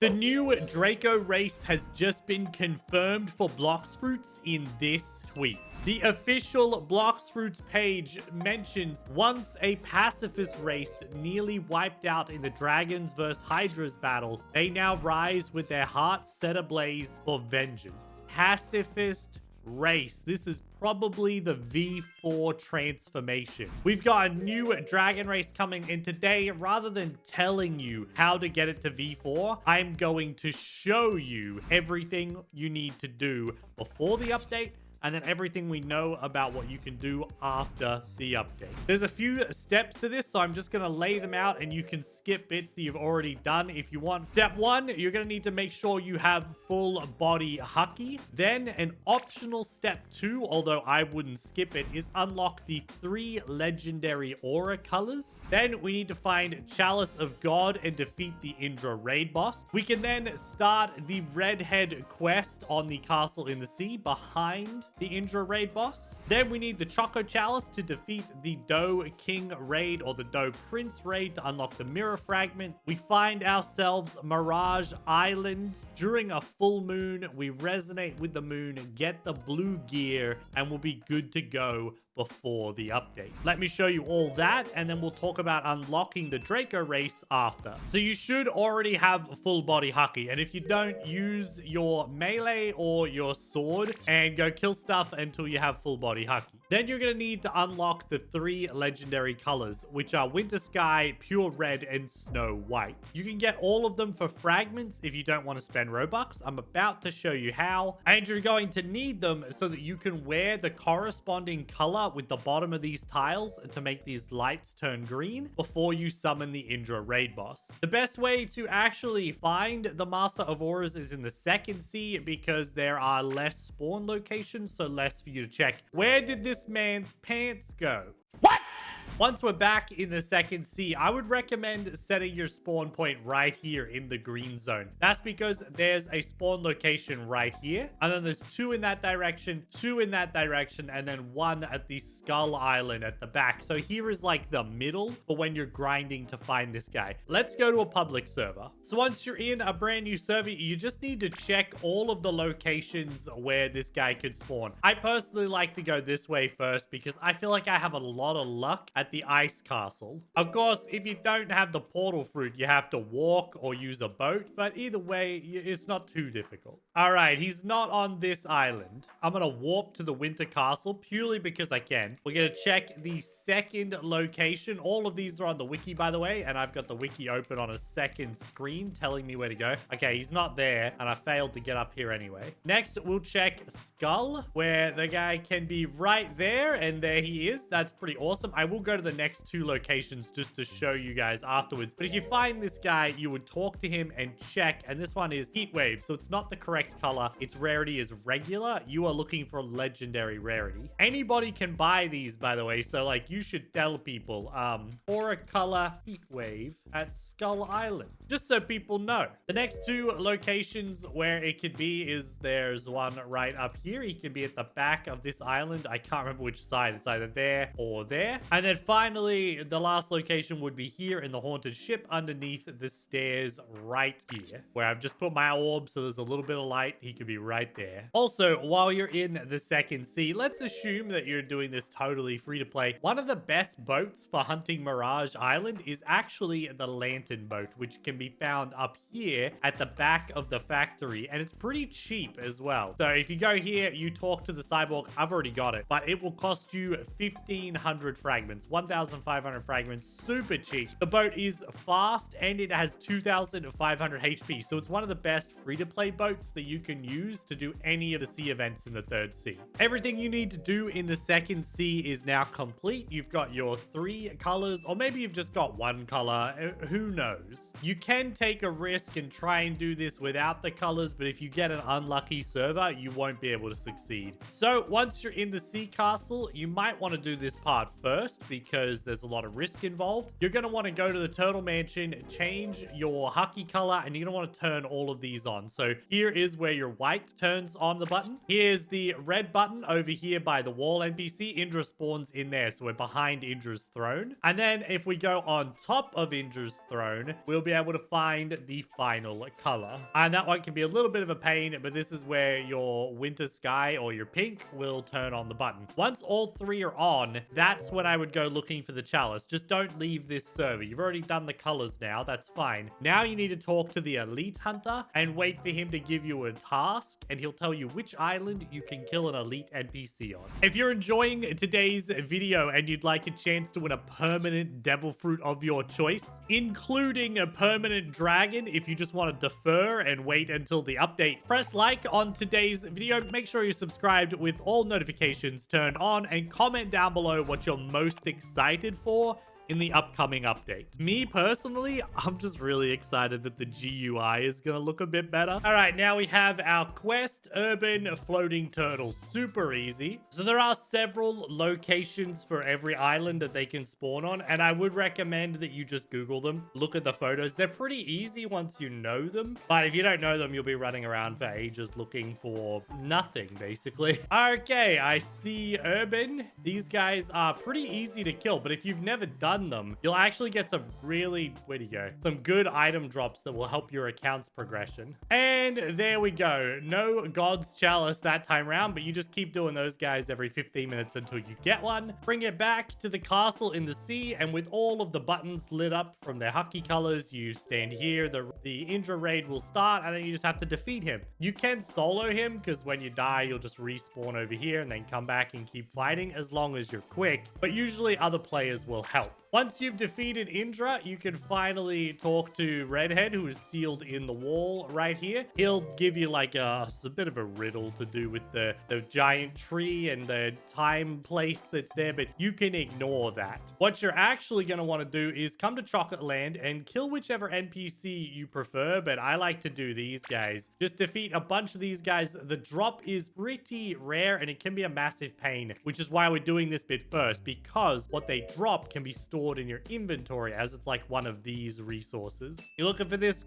The new Draco race has just been confirmed for Blox Fruits in this tweet. The official Blox Fruits page mentions once a pacifist race nearly wiped out in the Dragons vs Hydras battle, they now rise with their hearts set ablaze for vengeance. Pacifist race. This is probably the V4 transformation. We've got a new dragon race coming in today. Rather than telling you how to get it to V4, I'm going to show you everything you need to do before the update and then everything we know about what you can do after the update. There's a few steps to this, so I'm just going to lay them out and you can skip bits that you've already done if you want. Step 1, you're going to need to make sure you have full body Haki. Then an optional step 2, although I wouldn't skip it, is unlock the 3 legendary aura colors. Then we need to find Chalice of God and defeat the Indra raid boss. We can then start the redhead quest on the castle in the sea behind the Indra raid boss. Then we need the Choco Chalice to defeat the Doe King raid or the Doe Prince raid to unlock the mirror fragment. We find ourselves Mirage Island during a full moon. We resonate with the moon, get the blue gear, and we'll be good to go before the update. Let me show you all that, and then we'll talk about unlocking the Draco race after. So you should already have full body Haki, and if you don't, use your melee or your sword and go kill stuff until you have full body Haki. Then you're going to need to unlock the 3 legendary colors, which are Winter Sky, Pure Red, and Snow White. You can get all of them for fragments if you don't want to spend Robux. I'm about to show you how. And you're going to need them so that you can wear the corresponding color with the bottom of these tiles to make these lights turn green before you summon the Indra raid boss. The best way to actually find the Master of Auras is in the second sea because there are less spawn locations, so less for you to check. Where did this man's pants go? What? Once we're back in the second sea, I would recommend setting your spawn point right here in the green zone. That's because there's a spawn location right here, and then there's 2 in that direction, 2 in that direction, and then 1 at the Skull Island at the back. So here is like the middle for when you're grinding to find this guy. Let's go to a public server. So once you're in a brand new server, you just need to check all of the locations where this guy could spawn. I personally like to go this way first because I feel like I have a lot of luck at the ice castle. Of course, if you don't have the portal fruit, you have to walk or use a boat, but either way, it's not too difficult. All right, he's not on this island. I'm gonna warp to the winter castle purely because I can. We're gonna check the second location. All of these are on the wiki, by the way, and I've got the wiki open on a second screen telling me where to go. Okay, he's not there, and I failed to get up here anyway. Next, we'll check Skull, where the guy can be right there, and there he is. That's pretty awesome. I will go to the next 2 locations just to show you guys afterwards. But if you find this guy, you would talk to him and check. And this one is Heat Wave. So it's not the correct color. Its rarity is regular. You are looking for legendary rarity. Anybody can buy these, by the way. So like you should tell people, Aura color Heat Wave at Skull Island, just so people know. The next 2 locations where it could be is there's one right up here. He can be at the back of this island. I can't remember which side. It's either there or there. And then finally, the last location would be here in the haunted ship underneath the stairs right here, where I've just put my orb so there's a little bit of light. He could be right there. Also, while you're in the second sea, let's assume that you're doing this totally free to play. One of the best boats for hunting Mirage Island is actually the lantern boat, which can be found up here at the back of the factory, and it's pretty cheap as well. So if you go here, you talk to the cyborg. I've already got it, but it will cost you 1,500 fragments. 1,500 fragments, super cheap. The boat is fast and it has 2,500 HP, so it's one of the best free-to-play boats that you can use to do any of the sea events in the third sea. Everything you need to do in the second sea is now complete. You've got your 3 colors, or maybe you've just got 1 color, who knows. You can take a risk and try and do this without the colors, but if you get an unlucky server, you won't be able to succeed. So once you're in the sea castle, you might want to do this part first, because there's a lot of risk involved. You're going to want to go to the turtle mansion, change your Haki color, and you're going to want to turn all of these on. So here is where your white turns on the button. Here's the red button over here by the wall NPC. Indra spawns in there, so we're behind Indra's throne. And then if we go on top of Indra's throne, we'll be able to find the final color. And that one can be a little bit of a pain, but this is where your winter sky or your pink will turn on the button. Once all three are on, that's when I would go looking for the chalice. Just don't leave this server. You've already done the colors now. That's fine. Now you need to talk to the elite hunter and wait for him to give you a task, and he'll tell you which island you can kill an elite NPC on. If you're enjoying today's video and you'd like a chance to win a permanent devil fruit of your choice, including a permanent dragon, if you just want to defer and wait until the update, press like on today's video. Make sure you're subscribed with all notifications turned on, and comment down below what you're most excited for in the upcoming update. Me personally, I'm just really excited that the GUI is gonna look a bit better. All right, now we have our quest, Urban Floating Turtle. Super easy. So there are several locations for every island that they can spawn on, and I would recommend that you just Google them. Look at the photos. They're pretty easy once you know them, but if you don't know them, you'll be running around for ages looking for nothing, basically. Okay, I see Urban. These guys are pretty easy to kill, but if you've never done them, you'll actually get some really, where'd he go? Some good item drops that will help your account's progression. And there we go. No God's Chalice that time round, but you just keep doing those guys every 15 minutes until you get one. Bring it back to the castle in the sea, and with all of the buttons lit up from their Haki colors, you stand here. The Indra raid will start, and then you just have to defeat him. You can solo him, because when you die, you'll just respawn over here and then come back and keep fighting as long as you're quick. But usually other players will help. Once you've defeated Indra, you can finally talk to Redhead, who is sealed in the wall right here. He'll give you like a bit of a riddle to do with the giant tree and the time place that's there, but you can ignore that. What you're actually going to want to do is come to Chocolate Land and kill whichever NPC you prefer, but I like to do these guys. Just defeat a bunch of these guys. The drop is pretty rare, and it can be a massive pain, which is why we're doing this bit first, because what they drop can be stored in your inventory, as it's like one of these resources. You're looking for this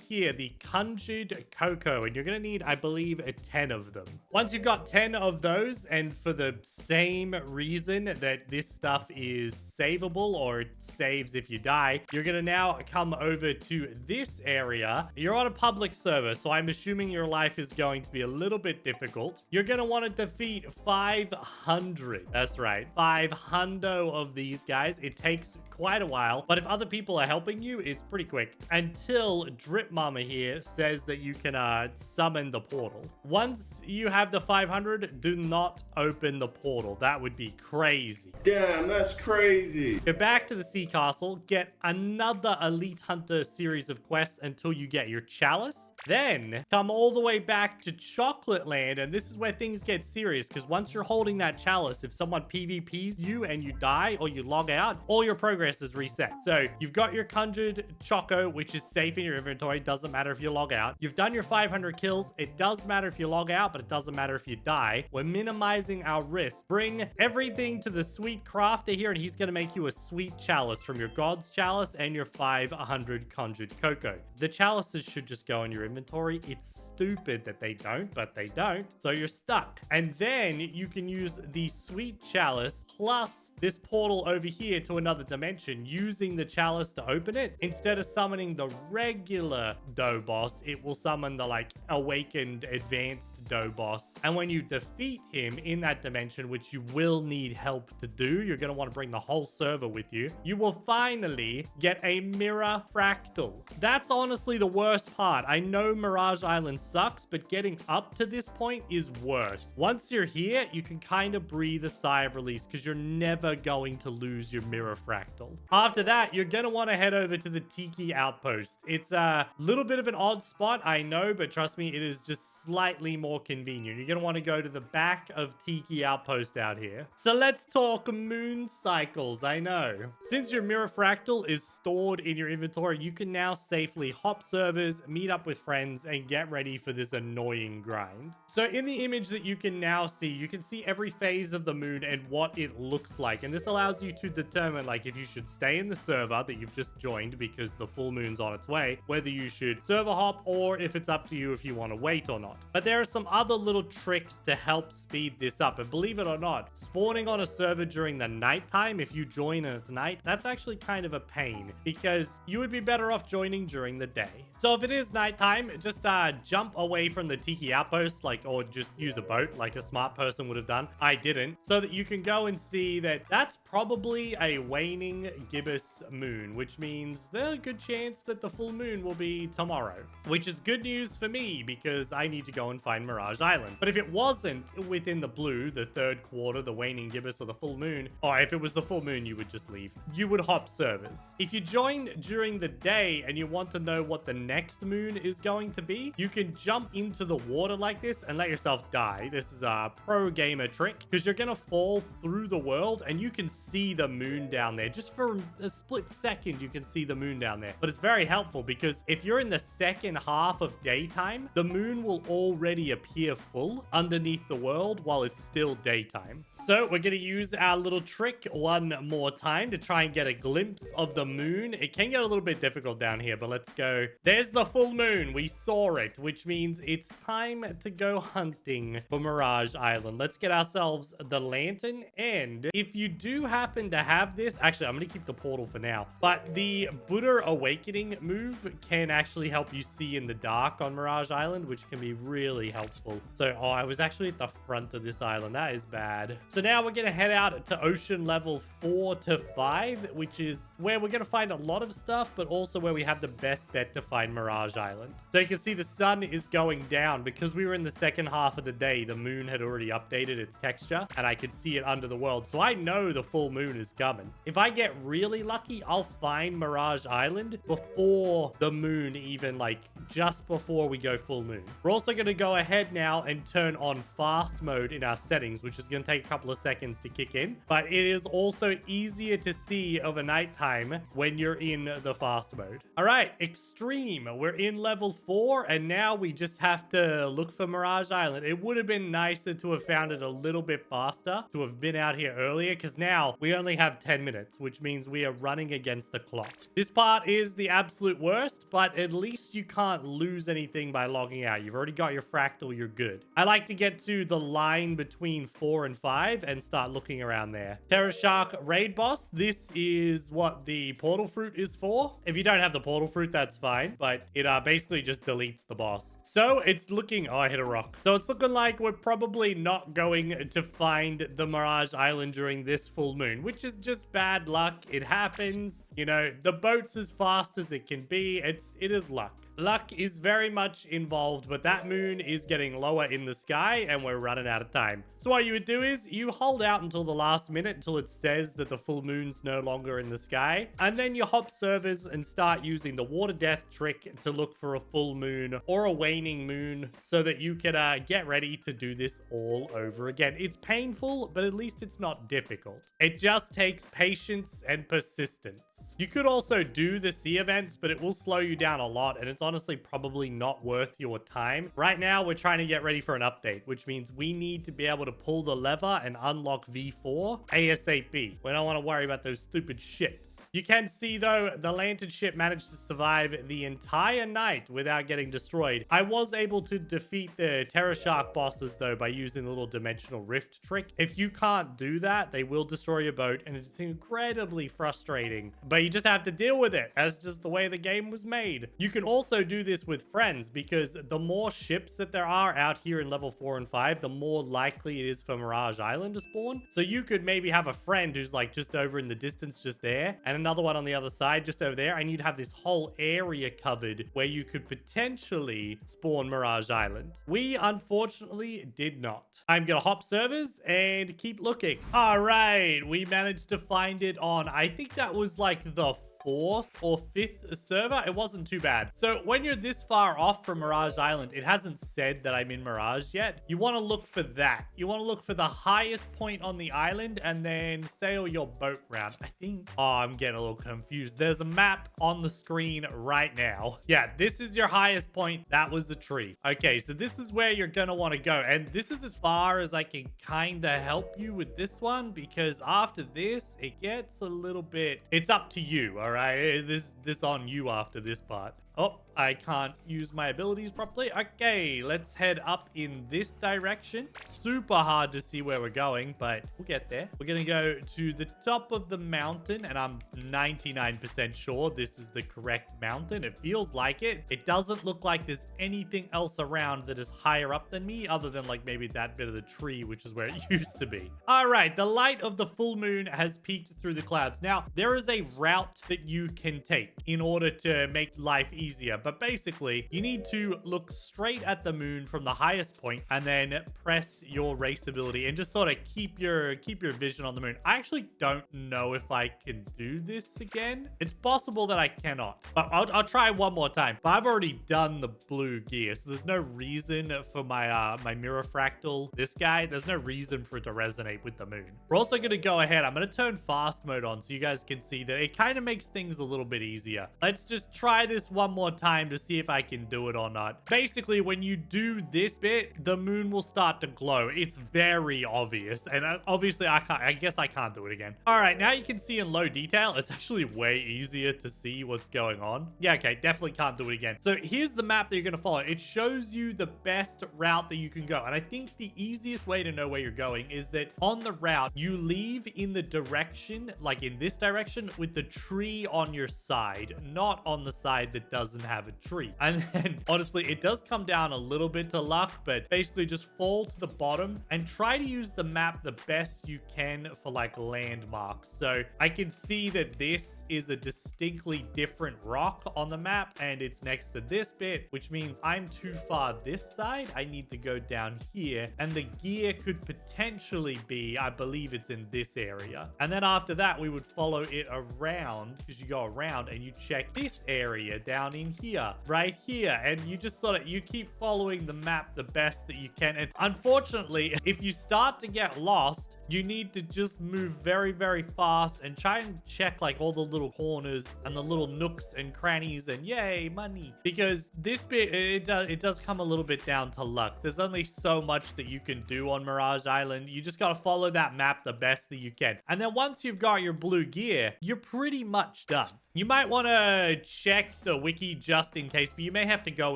here, the conjured cocoa, and you're gonna need, I believe, 10 of them. Once you've got 10 of those, and for the same reason that this stuff is savable, or it saves if you die, you're gonna now come over to this area. You're on a public server, so I'm assuming your life is going to be a little bit difficult. You're gonna want to defeat 500. That's right, 500 of these guys. It takes quite a while, but if other people are helping you, it's pretty quick, until Drip Mama here says that you can summon the portal. Once you have the 500, do not open the portal. That would be crazy. Damn, that's crazy. Go back to the sea castle, get another Elite Hunter series of quests until you get your chalice. Then come all the way back to Chocolate Land, and this is where things get serious, because once you're holding that chalice, if someone PvPs you and you die or you log out, all your progress is reset. So you've got your conjured choco, which is safe in your inventory. Doesn't matter if you log out. You've done your 500 kills. It does matter if you log out, but it doesn't matter if you die. We're minimizing our risk. Bring everything to the sweet crafter here, and he's going to make you a sweet chalice from your God's Chalice and your 500 conjured cocoa. The chalices should just go in your inventory. It's stupid that they don't, but they don't. So you're stuck. And then you can use the sweet chalice plus this portal over here to another dimension, using the chalice to open it. Instead of summoning the regular dough boss, it will summon the like awakened advanced dough boss. And when you defeat him in that dimension, which you will need help to do, you're going to want to bring the whole server with you. You will finally get a mirror fractal. That's honestly the worst part. I know Mirage Island sucks, but getting up to this point is worse. Once you're here, you can kind of breathe a sigh of release, because you're never going to lose your mirror Fractal. After that, you're going to want to head over to the Tiki Outpost. It's a little bit of an odd spot, I know, but trust me, it is just slightly more convenient. You're going to want to go to the back of Tiki Outpost out here. So let's talk moon cycles. I know. Since your mirror fractal is stored in your inventory, you can now safely hop servers, meet up with friends, and get ready for this annoying grind. So in the image that you can now see, you can see every phase of the moon and what it looks like. And this allows you to determine like if you should stay in the server that you've just joined because the full moon's on its way, whether you should server hop or if it's up to you if you want to wait or not. But there are some other little tricks to help speed this up. And believe it or not, spawning on a server during the nighttime, if you join and it's night, that's actually kind of a pain because you would be better off joining during the day. So if it is nighttime, just jump away from the Tiki Outpost, or just use a boat like a smart person would have done. I didn't. So that you can go and see that that's probably a waning gibbous moon, which means there's a good chance that the full moon will be tomorrow, which is good news for me because I need to go and find Mirage Island. But if it wasn't within the blue, the third quarter, the waning gibbous or the full moon, or if it was the full moon, you would just leave. You would hop servers. If you join during the day and you want to know what the next moon is going to be, you can jump into the water like this and let yourself die. This is a pro gamer trick because you're going to fall through the world and you can see the moon down there. Just for a split second, you can see the moon down there. But it's very helpful because if you're in the second half of daytime, the moon will already appear full underneath the world while it's still daytime. So we're going to use our little trick one more time to try and get a glimpse of the moon. It can get a little bit difficult down here, but let's go. There's the full moon. We saw it, which means it's time to go hunting for Mirage Island. Let's get ourselves the lantern. And if you do happen to have this, actually, I'm going to keep the portal for now, but the Buddha Awakening move can actually help you see in the dark on Mirage Island, which can be really helpful. So, I was actually at the front of this island. That is bad. So now we're going to head out to ocean level 4 to 5, which is where we're going to find a lot of stuff, but also where we have the best bet to find Mirage Island. So you can see the sun is going down because we were in the second half of the day. The moon had already updated its texture and I could see it under the world. So I know the full moon is coming. If I get really lucky, I'll find Mirage Island before the moon, even just before we go full moon. We're also going to go ahead now and turn on fast mode in our settings, which is going to take a couple of seconds to kick in, but it is also easier to see over nighttime when you're in the fast mode. All right, extreme. We're in level 4 and now we just have to look for Mirage Island. It would have been nicer to have found it a little bit faster, to have been out here earlier, because now we only have 10 minutes, which means we are running against the clock. This part is the absolute worst, but at least you can't lose anything by logging out. You've already got your fractal, you're good. I like to get to the line between 4 and 5 and start looking around there. Terra Shark Raid Boss. This is what the portal fruit is for. If you don't have the portal fruit, that's fine, but it basically just deletes the boss. So it's looking... Oh, I hit a rock. So it's looking like we're probably not going to find the Mirage Island during this full moon, which is just bad luck. It happens. You know, the boat's as fast as it can be. It is luck. Luck is very much involved, but that moon is getting lower in the sky and we're running out of time. So what you would do is you hold out until the last minute until it says that the full moon's no longer in the sky. And then you hop servers and start using the water death trick to look for a full moon or a waning moon so that you can get ready to do this all over again. It's painful, but at least it's not difficult. It just takes patience and persistence. You could also do the sea events, but it will slow you down a lot and it's honestly probably not worth your time. Right now, we're trying to get ready for an update, which means we need to be able to pull the lever and unlock V4 ASAP. We don't want to worry about those stupid ships. You can see, though, the lantern ship managed to survive the entire night without getting destroyed. I was able to defeat the Terra Shark bosses, though, by using the little dimensional rift trick. If you can't do that, they will destroy your boat, and it's incredibly frustrating. But you just have to deal with it. That's just the way the game was made. You can also also do this with friends because the more ships that there are out here in level 4 and 5, the more likely it is for Mirage Island to spawn. So you could maybe have a friend who's like just over in the distance just there, and another one on the other side just over there, and you'd have this whole area covered where you could potentially spawn Mirage Island. We unfortunately did not. I'm gonna hop servers and keep looking. All right, we managed to find it on, I think that was like the 4th or 5th server. It wasn't too bad. So when you're this far off from Mirage Island, it hasn't said that I'm in Mirage yet. You want to look for that. You want to look for the highest point on the island and then sail your boat round. I think, oh, I'm getting a little confused. There's a map on the screen right now. Yeah, this is your highest point. That was a tree. Okay, so this is where you're going to want to go. And this is as far as I can kind of help you with this one, because after this, it gets a little bit, it's up to you. All right, this on you after this part. Oh, I can't use my abilities properly. Okay, let's head up in this direction. Super hard to see where we're going, but we'll get there. We're gonna go to the top of the mountain, and I'm 99% sure this is the correct mountain. It feels like it. It doesn't look like there's anything else around that is higher up than me, other than like maybe that bit of the tree, which is where it used to be. All right, the light of the full moon has peeked through the clouds. Now, there is a route that you can take in order to make life easier, but basically you need to look straight at the moon from the highest point and then press your race ability and just sort of keep your vision on the moon. I actually don't know if I can do this again. It's possible that I cannot, but I'll try one more time. But I've already done the blue gear, so there's no reason for my my mirror fractal, this guy, there's no reason for it to resonate with the moon. We're also going to go ahead. I'm going to turn fast mode on so you guys can see that it kind of makes things a little bit easier. Let's just try this one more time to see if I can do it or not. Basically, when you do this bit, the moon will start to glow. It's very obvious, and obviously I guess I can't do it again. All right, now you can see in low detail, it's actually way easier to see what's going on. Yeah, okay, definitely can't do it again. So here's the map that you're gonna follow. It shows you the best route that you can go, and I think the easiest way to know where you're going is that on the route, you leave in the direction, like in this direction, with the tree on your side, not on the side that doesn't have a tree. And then honestly, it does come down a little bit to luck, but basically just fall to the bottom and try to use the map the best you can for like landmarks. So I can see that this is a distinctly different rock on the map, and it's next to this bit, which means I'm too far this side. I need to go down here, and the gear could potentially be, I believe it's in this area. And then after that, we would follow it around, because you go around and you check this area down in here, right here, and you just sort of, you keep following the map the best that you can. And unfortunately, if you start to get lost, you need to just move very, very fast and try and check like all the little corners and the little nooks and crannies, and yay, money. Because this bit, it does come a little bit down to luck. There's only so much that you can do on Mirage Island. You just got to follow that map the best that you can. And then once you've got your blue gear, you're pretty much done. You might want to check the wiki just in case, but you may have to go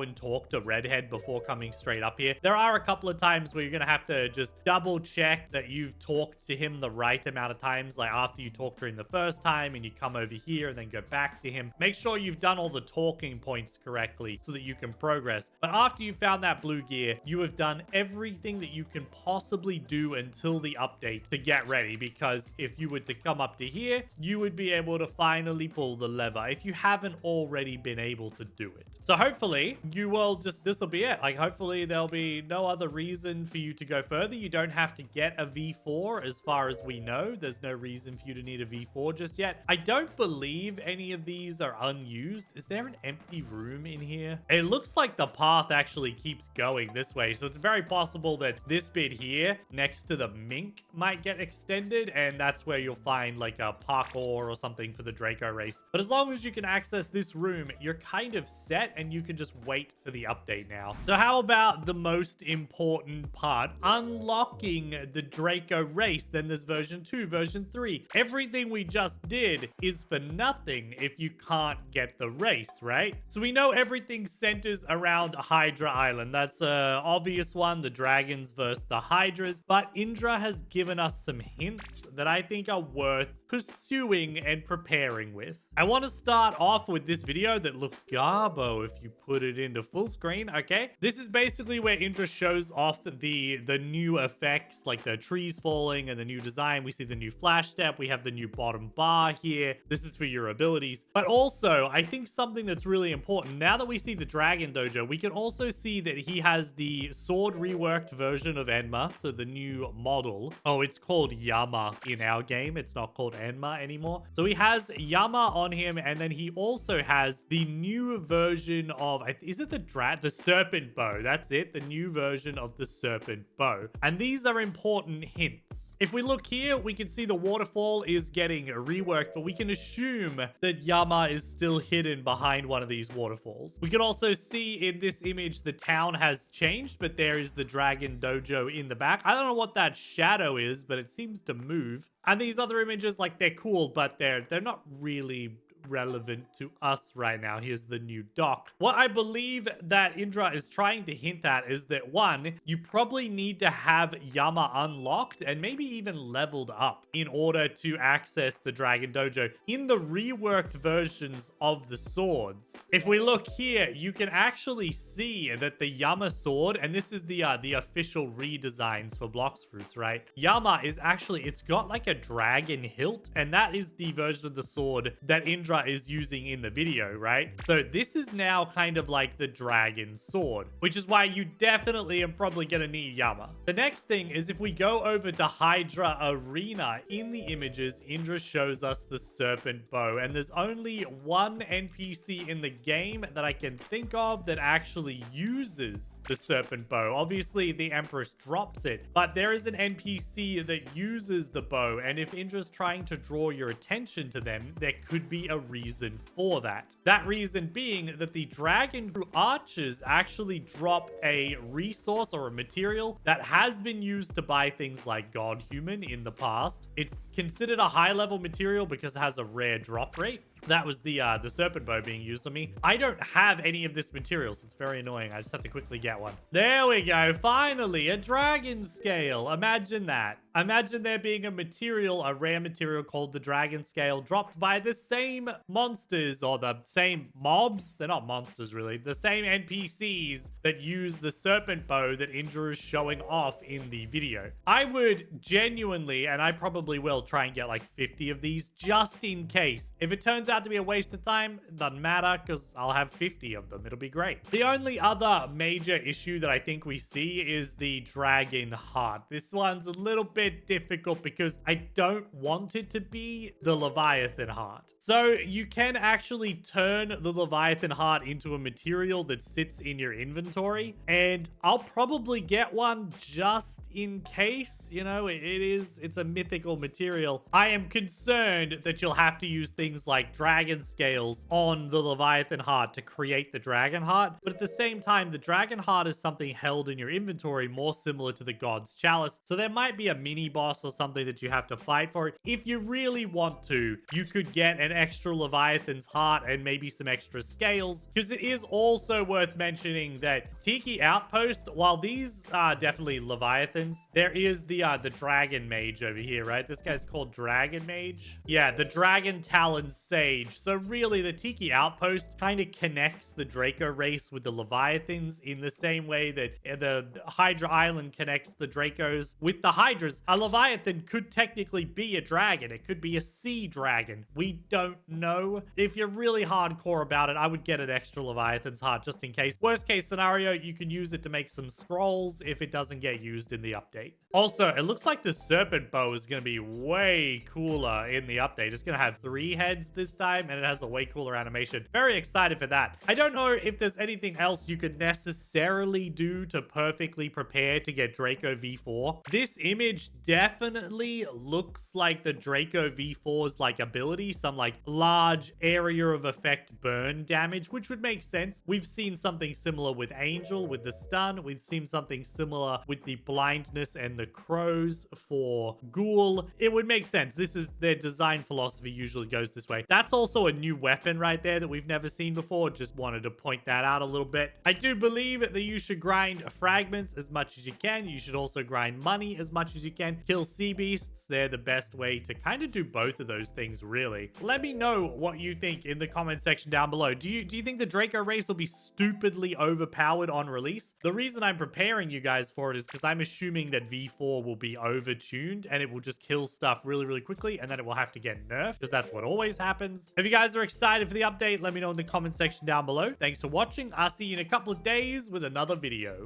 and talk to Redhead before coming straight up here. There are a couple of times where you're going to have to just double check that you've talked to him the right amount of times. Like after you talk to him the first time and you come over here and then go back to him, make sure you've done all the talking points correctly so that you can progress. But after you found that blue gear, you have done everything that you can possibly do until the update to get ready. Because if you were to come up to here, you would be able to finally pull the lever if you haven't already been able to do it. So hopefully you will just, this will be it. Like hopefully there'll be no other reason for you to go further. You don't have to get a V4 as far as we know. There's no reason for you to need a V4 just yet. I don't believe any of these are unused. Is there an empty room in here? It looks like the path actually keeps going this way. So it's very possible that this bit here next to the mink might get extended, and that's where you'll find like a parkour or something for the Draco race. But as long as you can access this room, you're kind of set, and you can just wait for the update now. So how about the most important part? Unlocking the Draco race. Then there's version 2, version 3. Everything we just did is for nothing if you can't get the race, right? So we know everything centers around Hydra Island. That's an obvious one, the dragons versus the Hydras. But Indra has given us some hints that I think are worth pursuing and preparing with. I want to start off with this video that looks garbo if you put it into full screen. Okay, this is basically where Indra shows off the new effects, like the trees falling and the new design. We see the new flash step. We have the new bottom bar here. This is for your abilities. But also, I think something that's really important, now that we see the Dragon Dojo, we can also see that he has the sword reworked version of Enma, so the new model. Oh, it's called Yama in our game. It's not called Enma anymore. So he has Yama on him, and then he also has the new version of, is it the serpent bow? That's it, the new version of the serpent bow. And these are important hints. If we look here, we can see the waterfall is getting reworked, but we can assume that Yama is still hidden behind one of these waterfalls. We can also see in this image the town has changed, but there is the Dragon Dojo in the back. I don't know what that shadow is, but it seems to move. And these other images, like, they're cool, but they're not really relevant to us right now. Here's the new dock. What I believe that Indra is trying to hint at is that, one, you probably need to have Yama unlocked and maybe even leveled up in order to access the Dragon Dojo in the reworked versions of the swords. If we look here, you can actually see that the Yama sword, and this is the official redesigns for Blox Fruits, right? Yama is actually, it's got like a dragon hilt, and that is the version of the sword that Indra is using in the video, right? So this is now kind of like the dragon sword, which is why you definitely are probably gonna need Yama. The next thing is, if we go over to Hydra Arena, in the images, Indra shows us the serpent bow, and there's only one NPC in the game that I can think of that actually uses the serpent bow. Obviously, the Empress drops it, but there is an NPC that uses the bow, and if Indra's trying to draw your attention to them, there could be a reason for that. That reason being that the Dragon Archers actually drop a resource or a material that has been used to buy things like God Human in the past. It's considered a high-level material because it has a rare drop rate. That was the serpent bow being used on me. I don't have any of this material, so it's very annoying. I just have to quickly get one. There we go. Finally, a dragon scale. Imagine that. Imagine there being a material, a rare material called the dragon scale, dropped by the same monsters, or the same mobs. They're not monsters, really. The same NPCs that use the serpent bow that Indra is showing off in the video. I would genuinely, and I probably will, try and get like 50 of these just in case. If it turns out to be a waste of time, it doesn't matter because I'll have 50 of them. It'll be great. The only other major issue that I think we see is the dragon heart. This one's a little bit difficult because I don't want it to be the Leviathan heart. So you can actually turn the Leviathan heart into a material that sits in your inventory, and I'll probably get one just in case. You know, it's a mythical material. I am concerned that you'll have to use things like dragon scales on the Leviathan heart to create the dragon heart, but at the same time, the dragon heart is something held in your inventory more similar to the god's chalice, so there might be a mini boss or something that you have to fight for it. If you really want to, you could get an extra Leviathan's heart and maybe some extra scales, because it is also worth mentioning that Tiki Outpost, while these are definitely Leviathans, there is the dragon mage over here, right? This guy's called Dragon Mage. Yeah, the Dragon Talon Sage. So really, the Tiki Outpost kind of connects the Draco race with the Leviathans in the same way that the Hydra Island connects the Dracos with the Hydras. A Leviathan could technically be a dragon. It could be a sea dragon. We don't know. If you're really hardcore about it, I would get an extra Leviathan's heart just in case. Worst case scenario, you can use it to make some scrolls if it doesn't get used in the update. Also, it looks like the serpent bow is going to be way cooler in the update. It's going to have 3 heads this time, and it has a way cooler animation. Very excited for that. I don't know if there's anything else you could necessarily do to perfectly prepare to get Draco V4. This image definitely looks like the Draco V4's like ability, some like large area of effect burn damage, which would make sense. We've seen something similar with Angel with the stun. We've seen something similar with the blindness and the crows for Ghoul. It would make sense. This is their design philosophy, usually goes this way. That's also a new weapon right there that we've never seen before. Just wanted to point that out a little bit. I do believe that you should grind fragments as much as you can. You should also grind money as much as you can. Kill sea beasts. They're the best way to kind of do both of those things, really. Let me know what you think in the comment section down below. Do you think the Draco Race will be stupidly overpowered on release? The reason I'm preparing you guys for it is because I'm assuming that V4 will be overtuned and it will just kill stuff really, really quickly, and then it will have to get nerfed because that's what always happens. If you guys are excited for the update, let me know in the comment section down below. Thanks for watching. I'll see you in a couple of days with another video.